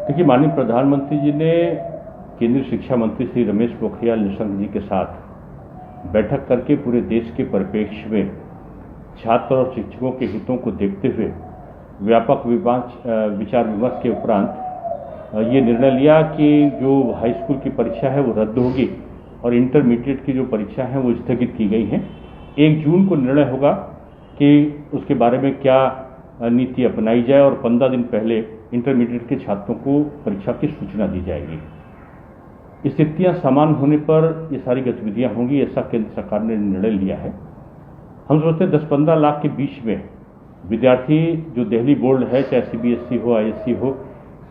देखिए, माननीय प्रधानमंत्री जी ने केंद्रीय शिक्षा मंत्री श्री रमेश पोखरियाल निशंक जी के साथ बैठक करके पूरे देश के परिप्रेक्ष्य में छात्र और शिक्षकों के हितों को देखते हुए व्यापक विचार विमर्श के उपरांत ये निर्णय लिया कि जो हाई स्कूल की परीक्षा है वो रद्द होगी और इंटरमीडिएट की जो परीक्षा है वो स्थगित की गई हैं। 1 जून को निर्णय होगा कि उसके बारे में क्या नीति अपनाई जाए और 15 दिन पहले इंटरमीडिएट के छात्रों को परीक्षा की सूचना दी जाएगी। स्थितियां समान होने पर ये सारी गतिविधियां होंगी, ऐसा केंद्र सरकार ने निर्णय लिया है। हम सोचते हैं 10-15 लाख के बीच में विद्यार्थी जो दिल्ली बोर्ड है, चाहे CBSE हो, ISC हो,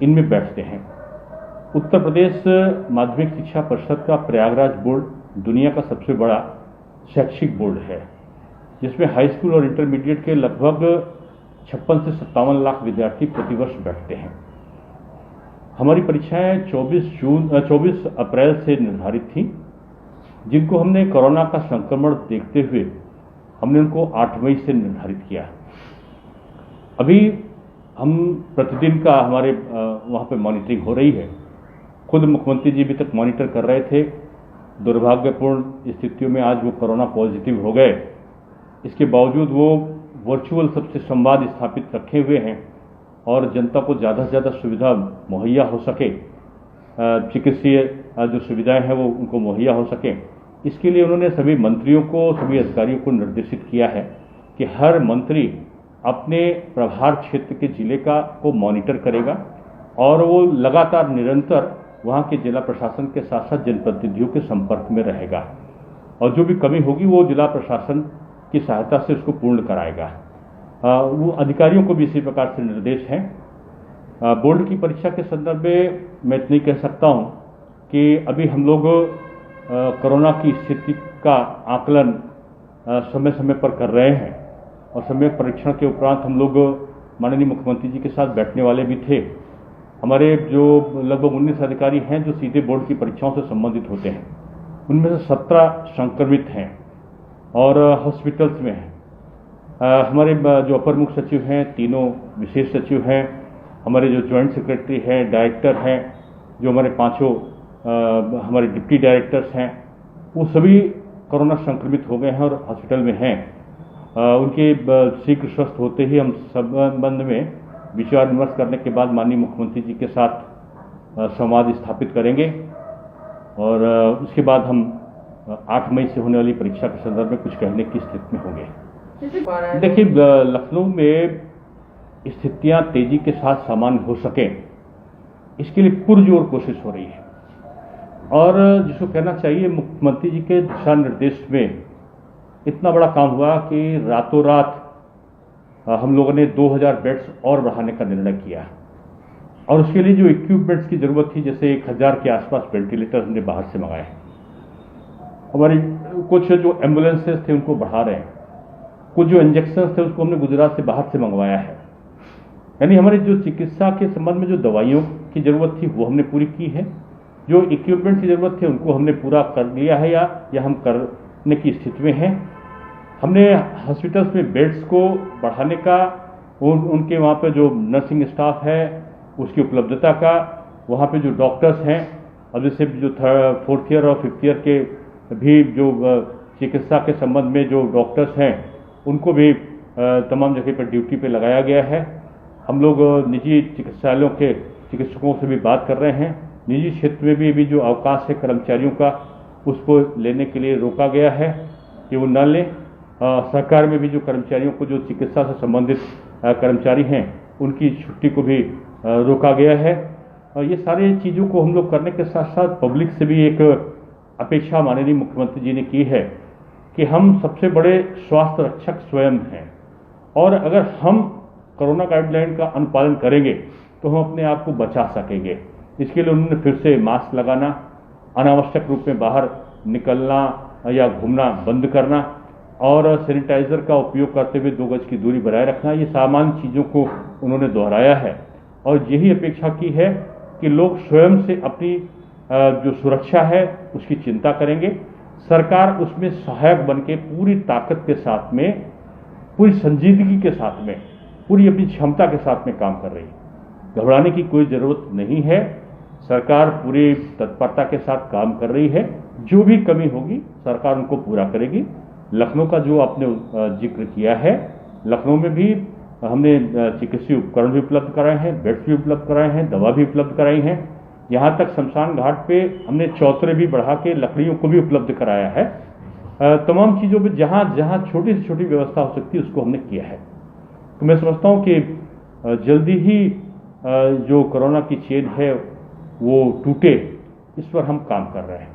इनमें बैठते हैं। उत्तर प्रदेश माध्यमिक शिक्षा परिषद का प्रयागराज बोर्ड दुनिया का सबसे बड़ा शैक्षिक बोर्ड है, जिसमें हाई स्कूल और इंटरमीडिएट के लगभग 56 से 57 लाख विद्यार्थी प्रतिवर्ष बैठते हैं। हमारी परीक्षाएं 24 अप्रैल से निर्धारित थी, जिनको हमने कोरोना का संक्रमण देखते हुए हमने उनको 8 मई से निर्धारित किया। अभी हम प्रतिदिन का हमारे वहाँ पे मॉनिटरिंग हो रही है। खुद मुख्यमंत्री जी अभी तक मॉनिटर कर रहे थे। दुर्भाग्यपूर्ण स्थितियों में आज वो कोरोना पॉजिटिव हो गए। इसके बावजूद वो वर्चुअल सबसे संवाद स्थापित रखे हुए हैं और जनता को ज़्यादा से ज़्यादा सुविधा मुहैया हो सके, चिकित्सीय जो सुविधाएं हैं वो उनको मुहैया हो सके, इसके लिए उन्होंने सभी मंत्रियों को, सभी अधिकारियों को निर्देशित किया है कि हर मंत्री अपने प्रभार क्षेत्र के जिले को मॉनिटर करेगा और वो लगातार निरंतर वहाँ के जिला प्रशासन के साथ साथ जनप्रतिनिधियों के संपर्क में रहेगा और जो भी कमी होगी वो जिला प्रशासन की सहायता से उसको पूर्ण कराएगा। वो अधिकारियों को भी इसी प्रकार से निर्देश हैं। बोर्ड की परीक्षा के संदर्भ में मैं इतना ही कह सकता हूँ कि अभी हम लोग कोरोना की स्थिति का आकलन समय समय पर कर रहे हैं और समय परीक्षण के उपरांत हम लोग माननीय मुख्यमंत्री जी के साथ बैठने वाले भी थे। हमारे जो लगभग 19 अधिकारी हैं जो सीधे बोर्ड की परीक्षाओं से संबंधित होते हैं, उनमें से 17 संक्रमित हैं और हॉस्पिटल्स में हैं। हमारे जो अपर मुख्य सचिव हैं, तीनों विशेष सचिव हैं, हमारे जो ज्वाइंट सेक्रेटरी हैं, डायरेक्टर हैं, जो हमारे 5 हमारे डिप्टी डायरेक्टर्स हैं, वो सभी कोरोना संक्रमित हो गए हैं और हॉस्पिटल में हैं। उनके शीघ्र स्वस्थ होते ही हम संबंध में विचार विमर्श करने के बाद माननीय मुख्यमंत्री जी के साथ संवाद स्थापित करेंगे और उसके बाद हम 8 मई से होने वाली परीक्षा के संदर्भ में कुछ कहने की स्थिति में होंगे। देखिए, लखनऊ में स्थितियां तेजी के साथ सामान्य हो सकें, इसके लिए पुरजोर कोशिश हो रही है और जिसको कहना चाहिए मुख्यमंत्री जी के दिशा निर्देश में इतना बड़ा काम हुआ कि रातों रात हम लोगों ने 2000 बेड्स और बढ़ाने का निर्णय किया और उसके लिए जो इक्विपमेंट्स की जरूरत थी, जैसे 1000 के आसपास वेंटिलेटर हमने बाहर से मंगाए। हमारी कुछ जो एम्बुलेंसेस थे उनको बढ़ा रहे हैं, कुछ जो इंजेक्शन थे उसको हमने गुजरात से बाहर से मंगवाया है। यानी हमारी जो चिकित्सा के संबंध में जो दवाइयों की जरूरत थी वो हमने पूरी की है, जो इक्विपमेंट की जरूरत थी उनको हमने पूरा कर लिया है या हम करने की स्थिति में हैं। हमने हॉस्पिटल्स में बेड्स को बढ़ाने का, उनके वहाँ पे जो नर्सिंग स्टाफ है उसकी उपलब्धता का, वहाँ पे जो डॉक्टर्स हैं और जैसे जो 4th ईयर और 5th ईयर के भी जो चिकित्सा के संबंध में जो डॉक्टर्स हैं उनको भी तमाम जगह पर ड्यूटी पे लगाया गया है। हम लोग निजी चिकित्सालयों के चिकित्सकों से भी बात कर रहे हैं। निजी क्षेत्र में भी जो अवकाश है कर्मचारियों का, उसको लेने के लिए रोका गया है कि वो न लें। सरकार में भी जो कर्मचारियों को, जो चिकित्सा से संबंधित कर्मचारी हैं, उनकी छुट्टी को भी रोका गया है। और ये सारी चीज़ों को हम लोग करने के साथ साथ पब्लिक से भी एक अपेक्षा माननीय मुख्यमंत्री जी ने की है कि हम सबसे बड़े स्वास्थ्य रक्षक स्वयं हैं और अगर हम कोरोना गाइडलाइन का अनुपालन करेंगे तो हम अपने आप को बचा सकेंगे। इसके लिए उन्होंने फिर से मास्क लगाना, अनावश्यक रूप में बाहर निकलना या घूमना बंद करना और सैनिटाइजर का उपयोग करते हुए 2 गज की दूरी बनाए रखना, ये सामान्य चीज़ों को उन्होंने दोहराया है और यही अपेक्षा की है कि लोग स्वयं से अपनी जो सुरक्षा है उसकी चिंता करेंगे। सरकार उसमें सहायक बनके पूरी ताकत के साथ में, पूरी संजीदगी के साथ में, पूरी अपनी क्षमता के साथ में काम कर रही है। घबराने की कोई ज़रूरत नहीं है। सरकार पूरी तत्परता के साथ काम कर रही है। जो भी कमी होगी सरकार उनको पूरा करेगी। लखनऊ का जो आपने जिक्र किया है, लखनऊ में भी हमने चिकित्सीय उपकरण भी उपलब्ध कराए हैं, बेड्स भी उपलब्ध कराए हैं, दवा भी उपलब्ध कराई हैं। यहाँ तक शमशान घाट पे हमने चौतरे भी बढ़ा के लकड़ियों को भी उपलब्ध कराया है। तमाम चीज़ों पे जहाँ जहाँ छोटी से छोटी व्यवस्था हो सकती है उसको हमने किया है। तो मैं समझता हूँ कि जल्दी ही जो कोरोना की चेन है वो टूटे, इस पर हम काम कर रहे हैं।